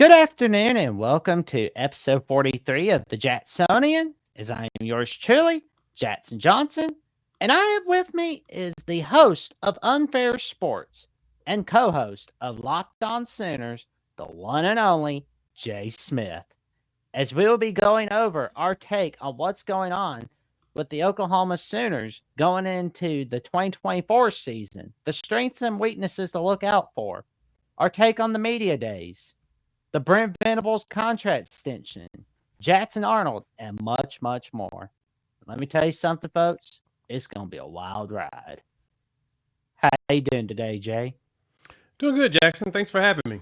Good afternoon and welcome to episode 43 of the Jacksonian. As I am yours truly, Jackson Johnson, and I have with me is the host of Unfair Sports and co-host of Locked On Sooners, the one and only Jay Smith. As we will be going over our take on what's going on with the Oklahoma Sooners going into the 2024 season, the strengths and weaknesses to look out for, our take on the media days, the Brent Venables contract extension, Jackson Arnold, and much, much more. Let me tell you something, folks. It's going to be a wild ride. How you doing today, Jay? Doing good, Jackson. Thanks for having me.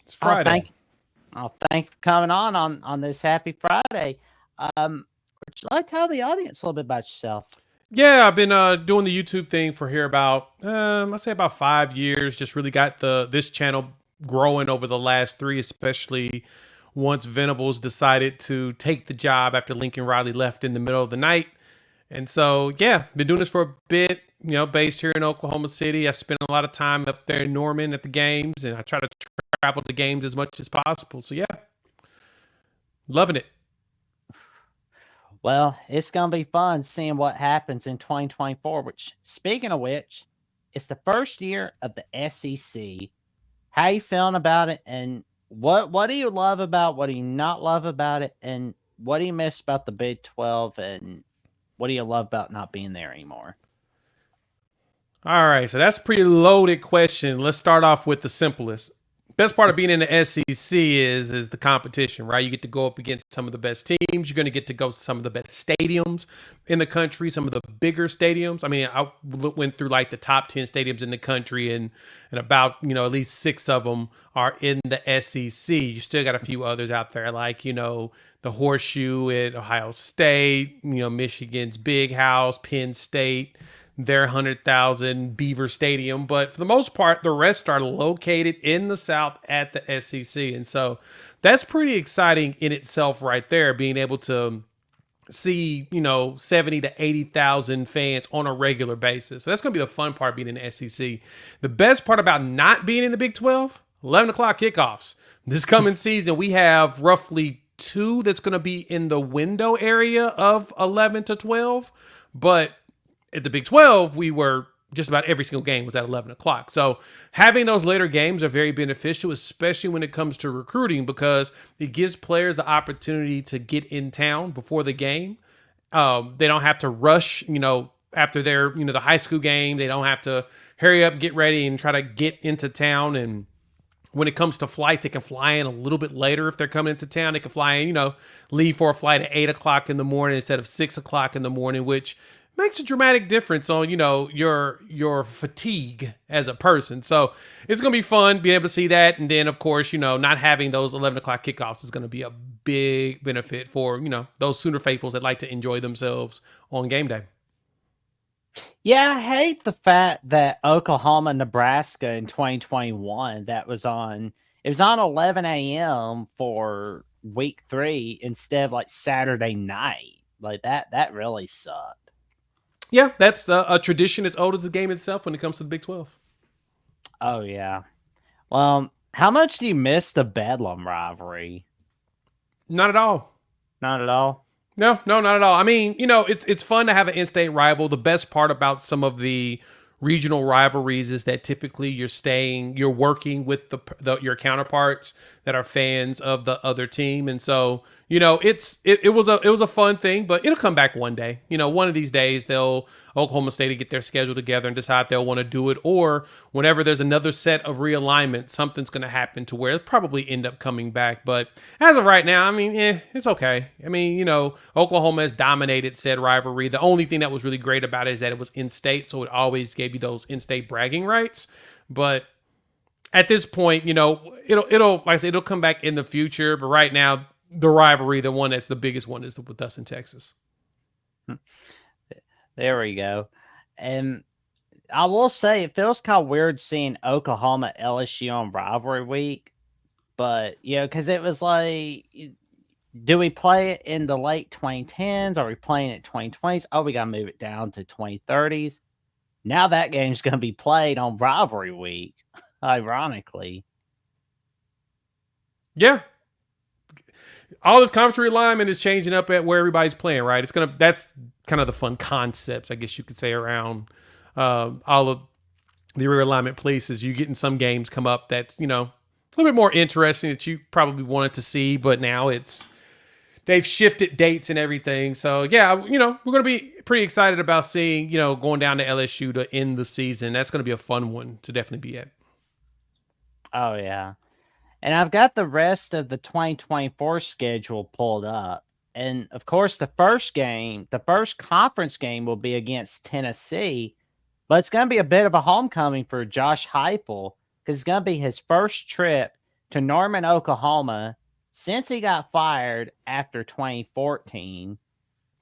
It's Oh, Friday. thank you for coming on this happy Friday. Would you like to tell the audience a little bit about yourself? Yeah, I've been doing the YouTube thing for here about I say about 5 years. Just really got this channel growing over the last three, especially once Venables decided to take the job after Lincoln Riley left in the middle of the night. And so yeah, been doing this for a bit. Based here in Oklahoma City. I spend a lot of time up there in Norman at the games, and I try to travel to games as much as possible. So yeah, loving it. Well, it's going to be fun seeing what happens in 2024, which, speaking of which, it's the first year of the SEC. How you feeling about it, and what do you love about, what do you not love about it, and what do you miss about the Big 12, and what do you love about not being there anymore? All right, so that's a pretty loaded question. Let's start off with the simplest. Best part of being in the SEC is the competition, right? You get to go up against some of the best teams. You're going to get to go to some of the best stadiums in the country, some of the bigger stadiums. I mean, I went through like the top 10 stadiums in the country, and about at least six of them are in the SEC. You still got a few others out there, like the Horseshoe at Ohio State, Michigan's Big House, Penn State, their 100,000 Beaver Stadium. But for the most part, the rest are located in the South at the SEC. And so that's pretty exciting in itself right there, being able to see, 70 to 80,000 fans on a regular basis. So that's going to be the fun part being in the SEC. The best part about not being in the Big 12, 11 o'clock kickoffs. This coming season, we have roughly two that's going to be in the window area of 11 to 12. But at the Big 12, we were just about every single game was at 11 o'clock. So having those later games are very beneficial, especially when it comes to recruiting, because it gives players the opportunity to get in town before the game. They don't have to rush, after their, the high school game. They don't have to hurry up, get ready, and try to get into town. And when it comes to flights, they can fly in a little bit later if they're coming into town. They can fly in, leave for a flight at 8 o'clock in the morning instead of 6 o'clock in the morning, which makes a dramatic difference on your fatigue as a person. So it's gonna be fun being able to see that, and then of course not having those 11 o'clock kickoffs is gonna be a big benefit for those Sooner faithfuls that like to enjoy themselves on game day. Yeah, I hate the fact that Oklahoma, Nebraska in 2021, it was on 11 a.m. for week 3 instead of like Saturday night. Like that really sucked. Yeah, that's a tradition as old as the game itself when it comes to the Big 12. Oh yeah. Well, how much do you miss the Bedlam rivalry? Not at all. Not at all. No, not at all. I mean, it's fun to have an in-state rival. The best part about some of the regional rivalries is that typically you're working with your counterparts that are fans of the other team, and so it was a fun thing, but it'll come back one day. One of these days Oklahoma State will get their schedule together and decide they'll want to do it, or whenever there's another set of realignment, something's going to happen to where it'll probably end up coming back. But as of right now, I mean, it's okay. I mean, Oklahoma has dominated said rivalry. The only thing that was really great about it is that it was in-state, so it always gave you those in-state bragging rights. But at this point, it'll like I said, it'll come back in the future. But right now, the rivalry, the one that's the biggest one, is with us in Texas. There we go. And I will say it feels kind of weird seeing Oklahoma LSU on rivalry week, but because it was like, do we play it in the late 2010s? Are we playing it 2020s? Oh, we got to move it down to 2030s. Now that game's going to be played on rivalry week, ironically. Yeah, all this conference realignment is changing up at where everybody's playing, right? That's kind of the fun concepts, I guess you could say, around all of the realignment places. You getting some games come up that's a little bit more interesting that you probably wanted to see, but now they've shifted dates and everything. So yeah, we're gonna be pretty excited about seeing going down to LSU to end the season. That's gonna be a fun one to definitely be at. Oh yeah. And I've got the rest of the 2024 schedule pulled up. And of course, the first conference game will be against Tennessee, but it's going to be a bit of a homecoming for Josh Heupel because it's going to be his first trip to Norman, Oklahoma since he got fired after 2014.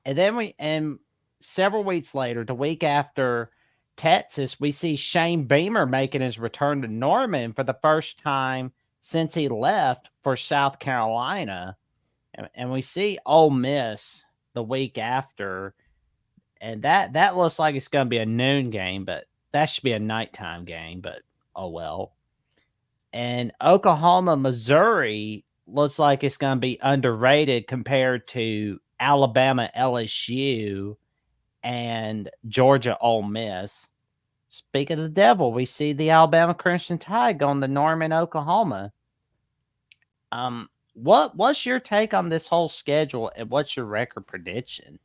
And several weeks later, the week after Texas, we see Shane Beamer making his return to Norman for the first time since he left for South Carolina. And we see Ole Miss the week after. And that looks like it's going to be a noon game, but that should be a nighttime game, but oh well. And Oklahoma, Missouri looks like it's going to be underrated compared to Alabama, LSU, and Georgia, Ole Miss. Speak of the devil, we see the Alabama Crimson Tide going to Norman, Oklahoma. What's your take on this whole schedule, and what's your record prediction?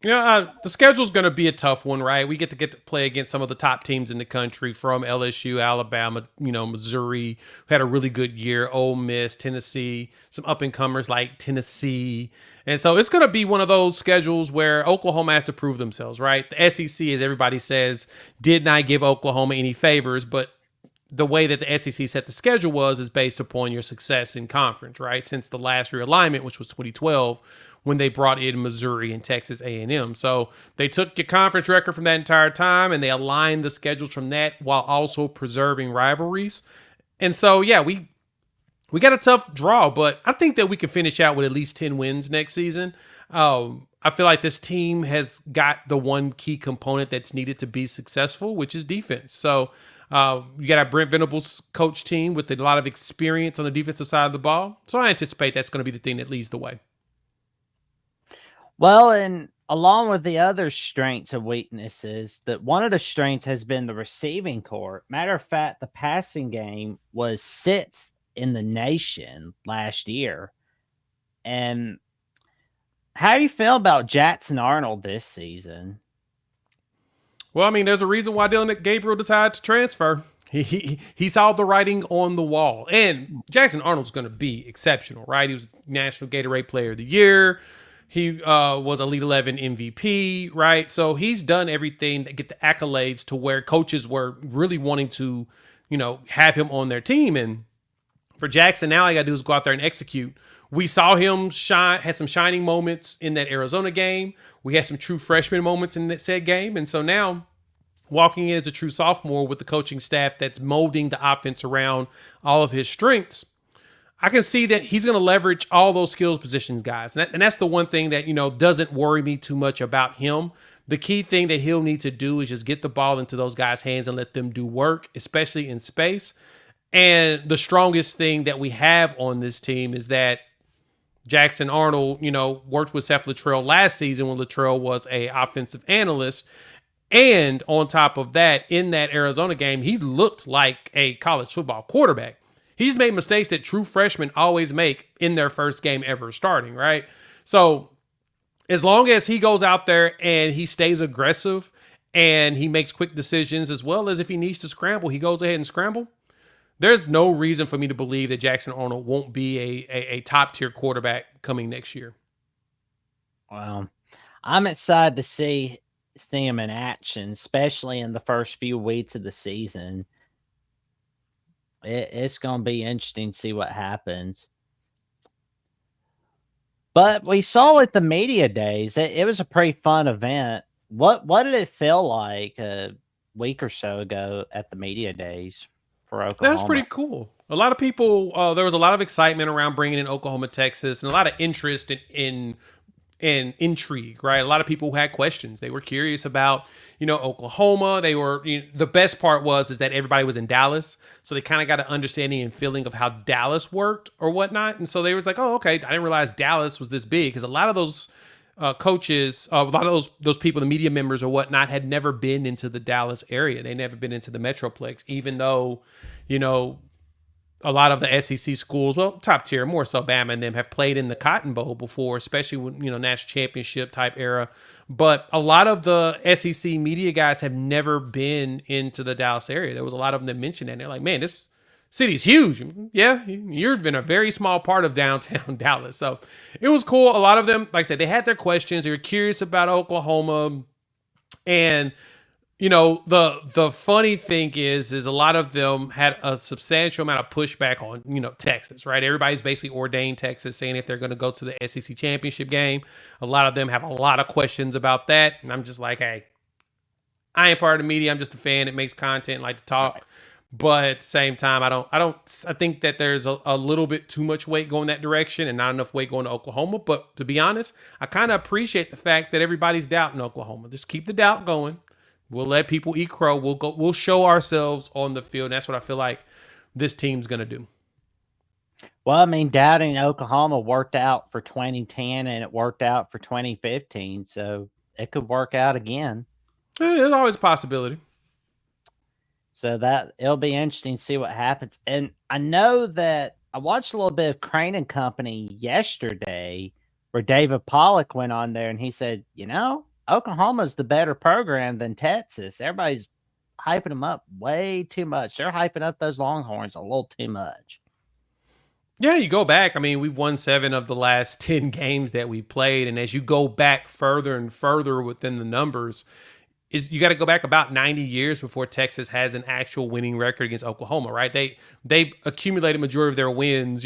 The schedule's going to be a tough one, right? We get to play against some of the top teams in the country, from LSU, Alabama, Missouri, who had a really good year, Ole Miss, Tennessee, some up-and-comers like Tennessee. And so it's going to be one of those schedules where Oklahoma has to prove themselves, right? The SEC, as everybody says, did not give Oklahoma any favors, but the way that the SEC set the schedule is based upon your success in conference, right? Since the last realignment, which was 2012, when they brought in Missouri and Texas A&M. So they took your conference record from that entire time and they aligned the schedules from that while also preserving rivalries. And so, yeah, we got a tough draw, but I think that we can finish out with at least 10 wins next season. I feel like this team has got the one key component that's needed to be successful, which is defense. So you got a Brent Venables coach team with a lot of experience on the defensive side of the ball. So I anticipate that's going to be the thing that leads the way. Well, and along with the other strengths and weaknesses, that one of the strengths has been the receiving corps. Matter of fact, the passing game was sixth in the nation last year. And how do you feel about Jackson Arnold this season? Well, I mean, there's a reason why Dylan Gabriel decided to transfer. He saw the writing on the wall. And Jackson Arnold's going to be exceptional, right? He was National Gatorade Player of the Year. He was Elite 11 MVP, right? So he's done everything to get the accolades to where coaches were really wanting to, have him on their team. And for Jackson, now all you got to do is go out there and execute. We saw him had some shining moments in that Arizona game. We had some true freshman moments in that said game. And so now, walking in as a true sophomore with the coaching staff that's molding the offense around all of his strengths, I can see that he's going to leverage all those skills positions guys. And that's the one thing that, doesn't worry me too much about him. The key thing that he'll need to do is just get the ball into those guys' hands and let them do work, especially in space. And the strongest thing that we have on this team is that Jackson Arnold, worked with Seth Luttrell last season when Luttrell was a offensive analyst. And on top of that, in that Arizona game, he looked like a college football quarterback. He's made mistakes that true freshmen always make in their first game ever starting, right? So as long as he goes out there and he stays aggressive and he makes quick decisions, as well as if he needs to scramble, he goes ahead and scramble. There's no reason for me to believe that Jackson Arnold won't be a top-tier quarterback coming next year. Well, I'm excited to see him in action, especially in the first few weeks of the season. It's going to be interesting to see what happens. But we saw at the media days, it was a pretty fun event. What did it feel like a week or so ago at the media days for Oklahoma? That's pretty cool. A lot of people, there was a lot of excitement around bringing in Oklahoma, Texas, and a lot of interest in and intrigue, right? A lot of people who had questions. They were curious about, Oklahoma. They were, the best part is that everybody was in Dallas. So they kind of got an understanding and feeling of how Dallas worked or whatnot. And so they was like, oh, okay. I didn't realize Dallas was this big, because a lot of those coaches, a lot of those people, the media members or whatnot, had never been into the Dallas area. They never been into the Metroplex, even though, a lot of the SEC schools, well, top tier, more so Bama and them, have played in the Cotton Bowl before, especially when, national championship type era. But a lot of the SEC media guys have never been into the Dallas area. There was a lot of them that mentioned that. And they're like, man, this city's huge. Yeah, you've been a very small part of downtown Dallas. So it was cool. A lot of them, like I said, they had their questions. They were curious about Oklahoma. And the funny thing is a lot of them had a substantial amount of pushback on, Texas, right? Everybody's basically ordained Texas, saying if they're going to go to the SEC championship game. A lot of them have a lot of questions about that. And I'm just like, hey, I ain't part of the media. I'm just a fan that makes content, like to talk. Right. But at the same time, I think that there's a little bit too much weight going that direction and not enough weight going to Oklahoma. But to be honest, I kind of appreciate the fact that everybody's doubting Oklahoma. Just keep the doubt going. We'll let people eat crow. We'll show ourselves on the field. And that's what I feel like this team's going to do. Well, I mean, doubting Oklahoma worked out for 2010 and it worked out for 2015. So it could work out again. There's always a possibility. So that it'll be interesting to see what happens. And I know that I watched a little bit of Crane and Company yesterday where David Pollock went on there and he said, Oklahoma's the better program than Texas. Everybody's hyping them up way too much. They're hyping up those Longhorns a little too much. Yeah, you go back. I mean, we've won 7 of the last 10 games that we've played. And as you go back further and further within the numbers, you got to go back about 90 years before Texas has an actual winning record against Oklahoma, right? They accumulated majority of their wins,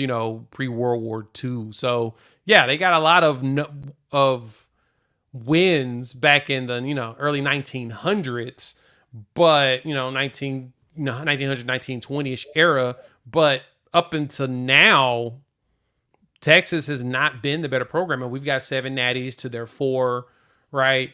pre-World War II. So, yeah, they got a lot of wins back in the early 1900s, but 1900 1920ish era. But up until now, Texas has not been the better program, and we've got 7 natties to their 4, right?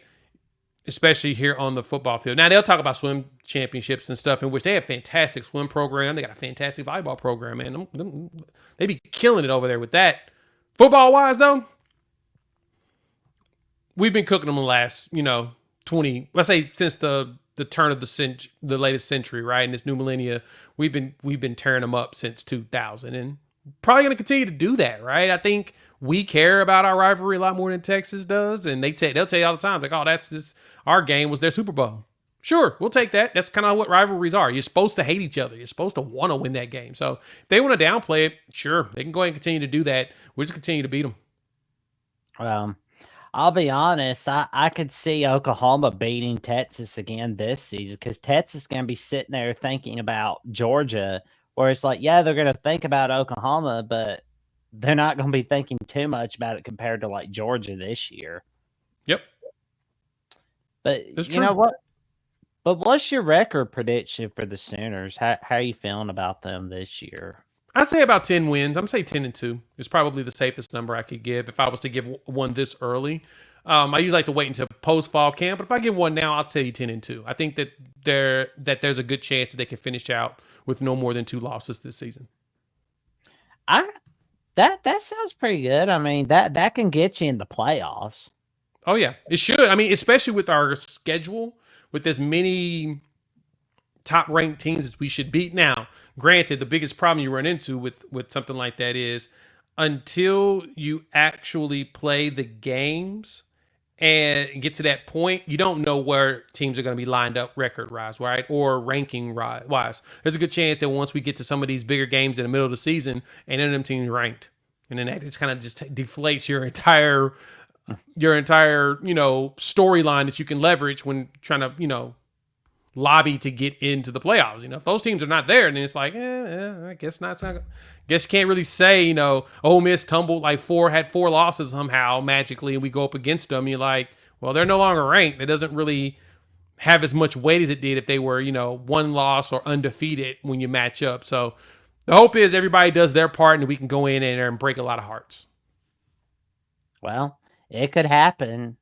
Especially here on the football field. Now they'll talk about swim championships and stuff, in which they have a fantastic swim program. They got a fantastic volleyball program, man. They be killing it over there with that. Football wise, though, we've been cooking them the last, 20, let's say since the turn of the latest century, right? In this new millennia, we've been tearing them up since 2000, and probably going to continue to do that, right? I think we care about our rivalry a lot more than Texas does, and they'll tell you all the time, like, oh, that's just our game was their Super Bowl. Sure, we'll take that. That's kind of what rivalries are. You're supposed to hate each other. You're supposed to want to win that game. So if they want to downplay it, sure, they can go ahead and continue to do that. We'll just continue to beat them. I'll be honest, I could see Oklahoma beating Texas again this season because Texas is going to be sitting there thinking about Georgia, where it's like, yeah, they're going to think about Oklahoma, but they're not going to be thinking too much about it compared to like Georgia this year. Yep. But you know what? But what's your record prediction for the Sooners? How are you feeling about them this year? I'd say about 10 wins. I'm say 10-2 is probably the safest number I could give if I was to give one this early. I usually like to wait until post fall camp, but if I give one now, I'll say 10-2. I think that there's a good chance that they can finish out with no more than 2 losses this season. That sounds pretty good. I mean, that can get you in the playoffs. Oh yeah, it should. I mean, especially with our schedule, with as many top ranked teams as we should beat. Now, granted, the biggest problem you run into with something like that is until you actually play the games and get to that point, you don't know where teams are going to be lined up record-wise, right? Or ranking-wise. There's a good chance that once we get to some of these bigger games in the middle of the season, and none of them teams ranked. And then that just kind of deflates your entire storyline that you can leverage when trying to, lobby to get into the playoffs. If those teams are not there, then it's like, I guess not. Guess you can't really say, Ole Miss tumbled had 4 losses somehow magically, and we go up against them. You're like, well, they're no longer ranked. It doesn't really have as much weight as it did if they were, 1 loss or undefeated when you match up. So the hope is everybody does their part and we can go in there and break a lot of hearts. Well, It could happen.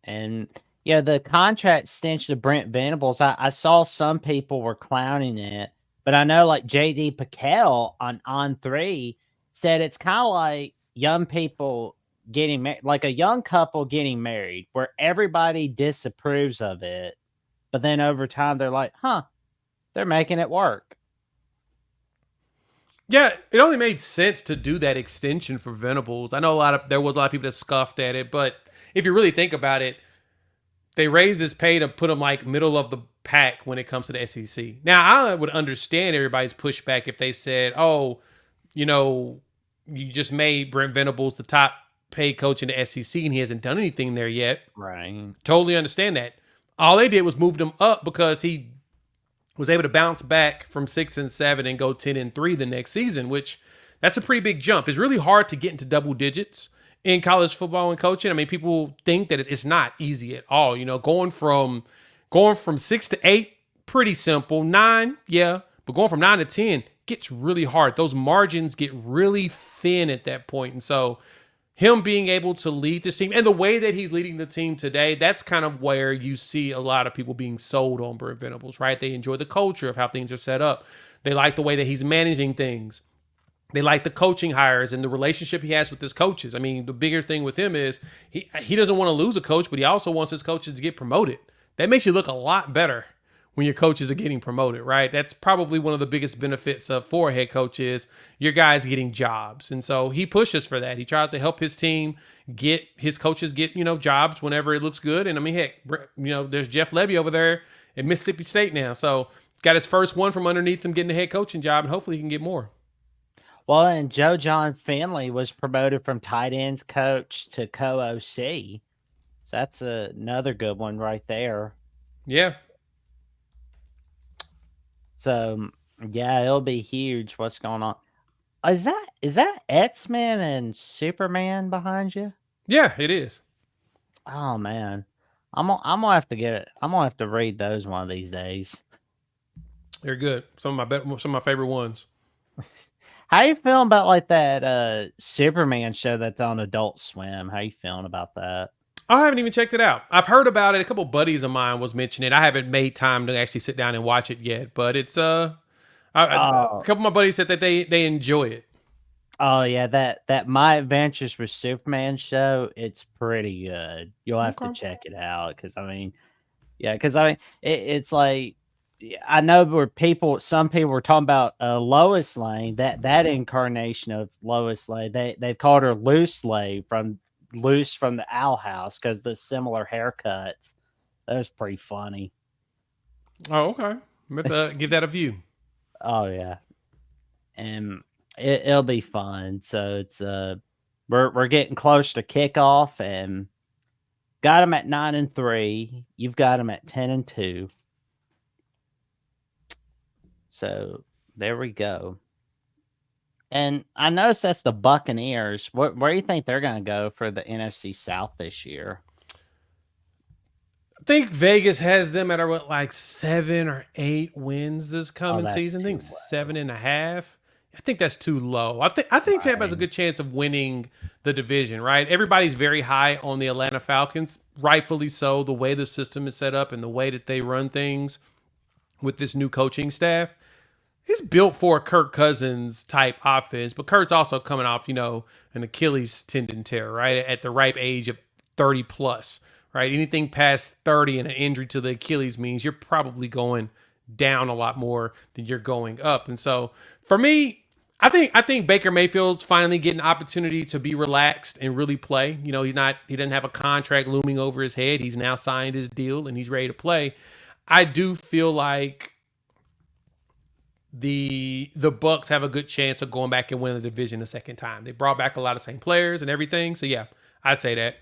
And yeah, the contract extension of Brent Venables, I saw some people were clowning it, but I know like JD Piquel on three said it's kind of like young people getting married, like a young couple getting married, where everybody disapproves of it, but then over time they're like, huh, they're making it work. Yeah, it only made sense to do that extension for Venables. I know there was a lot of people that scoffed at it, but if you really think about it, they raised his pay to put him like middle of the pack when it comes to the SEC. Now, I would understand everybody's pushback if they said, "Oh, you know, you just made Brent Venables the top paid coach in the SEC and he hasn't done anything there yet." Right. Totally understand that. All they did was move him up because he was able to bounce back from 6-7 and go 10-3 the next season, which that's a pretty big jump. It's really hard to get into double digits in college football and coaching. I mean, people think that it's not easy at all. You know, going from 6-8, pretty simple. 9, yeah, but going from 9-10 gets really hard. Those margins get really thin at that point, and so him being able to lead this team and the way that he's leading the team today, that's kind of where you see a lot of people being sold on Brent Venables, right? They enjoy the culture of how things are set up. They like the way that he's managing things. They like the coaching hires and the relationship he has with his coaches. I mean, the bigger thing with him is he doesn't want to lose a coach, but he also wants his coaches to get promoted. That makes you look a lot better when your coaches are getting promoted, right? That's probably one of the biggest benefits of for a head coach is your guys getting jobs. And so he pushes for that. He tries to help his team get his coaches get, jobs whenever it looks good. And I mean, heck, there's Jeff Lebby over there at Mississippi State now. So got his first one from underneath him getting a head coaching job, and hopefully he can get more. Well, and Joe John Finley was promoted from tight ends coach to co-OC. So that's another good one right there. Yeah. So yeah, it'll be huge. What's going on? Is that Etzman and Superman behind you? Yeah, it is. Oh man, I'm gonna have to get it. I'm gonna have to read those one of these days. They're good. Some of my favorite ones. How you feeling about like that Superman show that's on Adult Swim? How you feeling about that? I haven't even checked it out. I've heard about it. A couple buddies of mine was mentioning it. I haven't made time to actually sit down and watch it yet, but it's a couple of my buddies said that they enjoy it. Oh yeah, that My Adventures with Superman show, it's pretty good. You'll have to check it out because it's like I know where some people were talking about Lois Lane, that incarnation of Lois Lane. They called her Loose Lane from Loose from the Owl House because the similar haircuts. That was pretty funny. Oh, okay. I'm going to give that a view. Oh yeah, and it'll be fun. So it's we're getting close to kickoff, and got them at 9-3. You've got them at 10-2. So there we go. And I noticed that's the Buccaneers. Where do you think they're going to go for the NFC South this year? I think Vegas has them at like 7 or 8 wins this coming season. I think 7.5. I think that's too low. I think Tampa has a good chance of winning the division, right? Everybody's very high on the Atlanta Falcons, rightfully so. The way the system is set up and the way that they run things with this new coaching staff, it's built for a Kirk Cousins type offense. But Kurt's also coming off, an Achilles tendon tear, right? At the ripe age of 30 plus, right? Anything past 30 and an injury to the Achilles means you're probably going down a lot more than you're going up. And so for me, I think Baker Mayfield's finally getting an opportunity to be relaxed and really play. He doesn't have a contract looming over his head. He's now signed his deal and he's ready to play. I do feel like the Bucs have a good chance of going back and winning the division a second time. They brought back a lot of same players and everything. So yeah, I'd say that.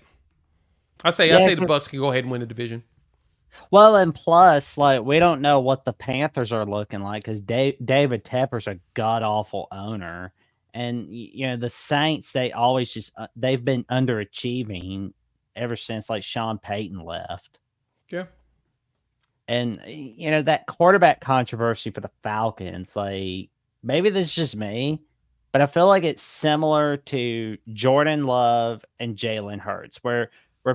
I'd say the Bucs can go ahead and win the division. Well, and plus, like, we don't know what the Panthers are looking like because David Tepper's a god awful owner, and the Saints, they've been underachieving ever since like Sean Payton left. Yeah. And that quarterback controversy for the Falcons, like, maybe this is just me, but I feel like it's similar to Jordan Love and Jalen Hurts, where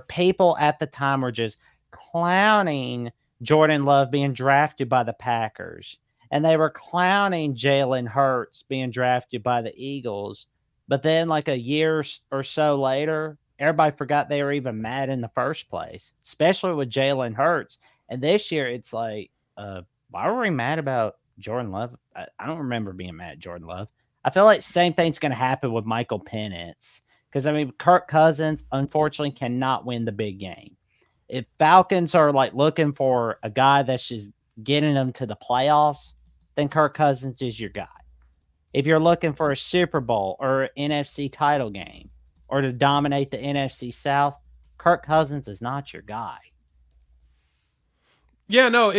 people at the time were just clowning Jordan Love being drafted by the Packers, and they were clowning Jalen Hurts being drafted by the Eagles. But then, like a year or so later, everybody forgot they were even mad in the first place, especially with Jalen Hurts. And this year, it's like, why were we mad about Jordan Love? I don't remember being mad at Jordan Love. I feel like same thing's going to happen with Michael Penix because I mean Kirk Cousins unfortunately cannot win the big game. If Falcons are like looking for a guy that's just getting them to the playoffs, then Kirk Cousins is your guy. If you're looking for a Super Bowl or NFC title game or to dominate the NFC South, Kirk Cousins is not your guy. Yeah, no,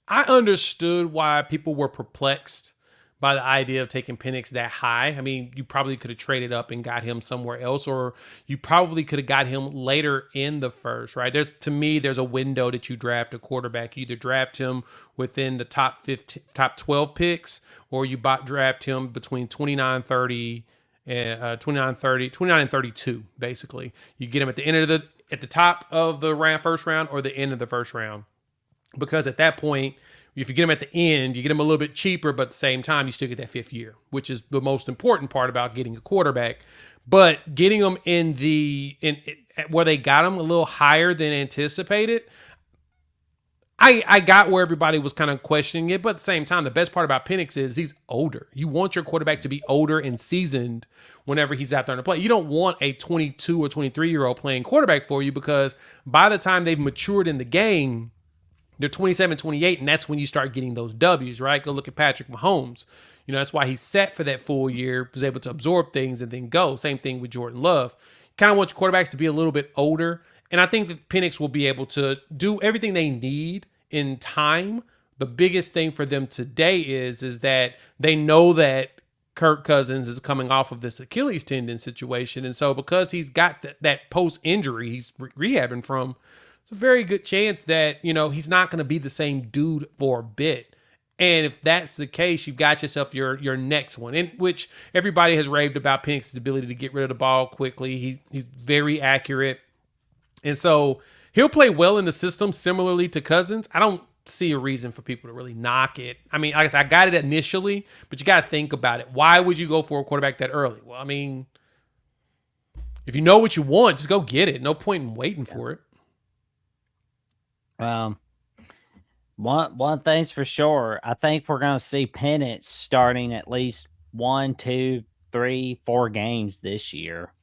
I understood why people were perplexed by the idea of taking Penix that high. I mean, you probably could have traded up and got him somewhere else, or you probably could have got him later in the first, right? To me, there's a window that you draft a quarterback. You either draft him within the top 15, top 12 picks, or you draft him between 29-30 and 29 and 32, basically. You get him at the top of the first round or the end of the first round. Because at that point, if you get them at the end, you get them a little bit cheaper, but at the same time, you still get that fifth year, which is the most important part about getting a quarterback. But getting them where they got them a little higher than anticipated, I got where everybody was kind of questioning it, but at the same time, the best part about Penix is he's older. You want your quarterback to be older and seasoned whenever he's out there to play. You don't want a 22 or 23-year-old playing quarterback for you because by the time they've matured in the game, they're 27, 28, and that's when you start getting those W's, right? Go look at Patrick Mahomes. That's why he's set for that full year, was able to absorb things and then go. Same thing with Jordan Love. You kind of want your quarterbacks to be a little bit older, and I think that Penix will be able to do everything they need in time. The biggest thing for them today is that they know that Kirk Cousins is coming off of this Achilles tendon situation, and so because he's got that post-injury he's rehabbing from, it's a very good chance that, he's not going to be the same dude for a bit. And if that's the case, you've got yourself your next one, in which everybody has raved about Penix's ability to get rid of the ball quickly. He's very accurate. And so he'll play well in the system similarly to Cousins. I don't see a reason for people to really knock it. I mean, like I said, I got it initially, but you got to think about it. Why would you go for a quarterback that early? Well, I mean, if you know what you want, just go get it. No point in waiting for it. One thing's for sure. I think we're going to see Penix starting at least 1, 2, 3, 4 games this year.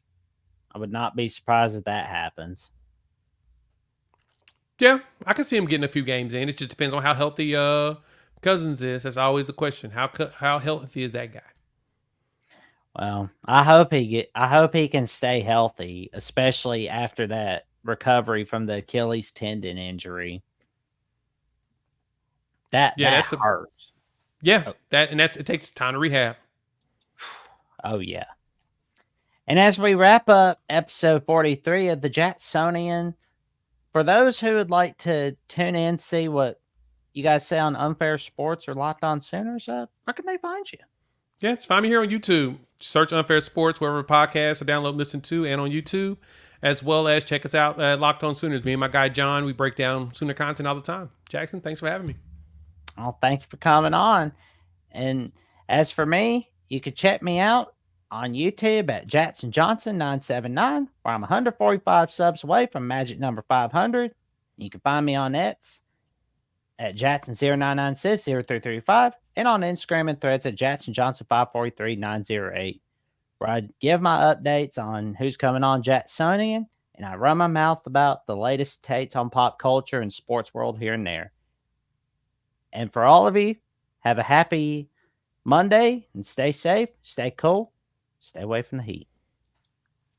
I would not be surprised if that happens. Yeah, I can see him getting a few games in. It just depends on how healthy Cousins is. That's always the question. How healthy is that guy? Well, I hope he can stay healthy, especially after that recovery from the Achilles tendon injury. That hurts. Yeah, it takes time to rehab. Oh yeah. And as we wrap up episode 43 of the Jacksonian, for those who would like to tune in, see what you guys say on Unfair Sports or Locked On Sooners, where can they find you? Yeah, just find me here on YouTube. Search Unfair Sports wherever podcasts are download and listen to, and on YouTube, as well as check us out at Locked On Sooners. Me and my guy John, we break down Sooner content all the time. Jackson, thanks for having me. Oh, thank you for coming on. And as for me, you can check me out on YouTube at Jackson Johnson 979, where I'm 145 subs away from magic number 500. You can find me on X at Jackson09960335 and on Instagram and Threads at Jackson Johnson 543908, where I give my updates on who's coming on Jacksonian, and I run my mouth about the latest takes on pop culture and sports world here and there. And for all of you, have a happy Monday and stay safe, stay cool, stay away from the heat.